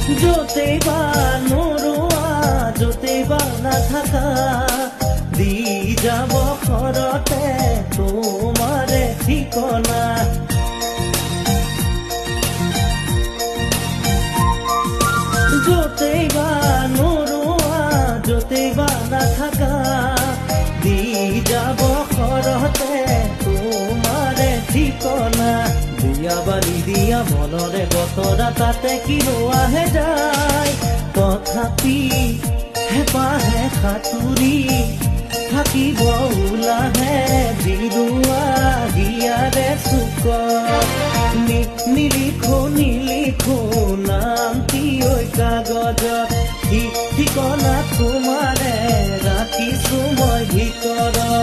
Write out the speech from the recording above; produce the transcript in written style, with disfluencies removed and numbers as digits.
য'তেই বা নোৰোৱা য'তেই বা নাথাকা দি যাব ঘৰতে তোমাৰে ঠিকনা য'তেই বা নোৰোৱা য'তেই বা নাথাকা দি যাব ঘৰতে তোমাৰে ঠিকনা দিয়া বালি দিয়া মনৰে বতৰা তাতে কিনো আহে যায় তথাপি হেঁপাহে সাঁতুৰি থাকিব ওলাহে বিৰুৱা হিয়াৰে চুকত নিলিখো নামটি ঐ কাগজত ঠিকনা তোমাৰে ৰাখিছো মই ভিতৰত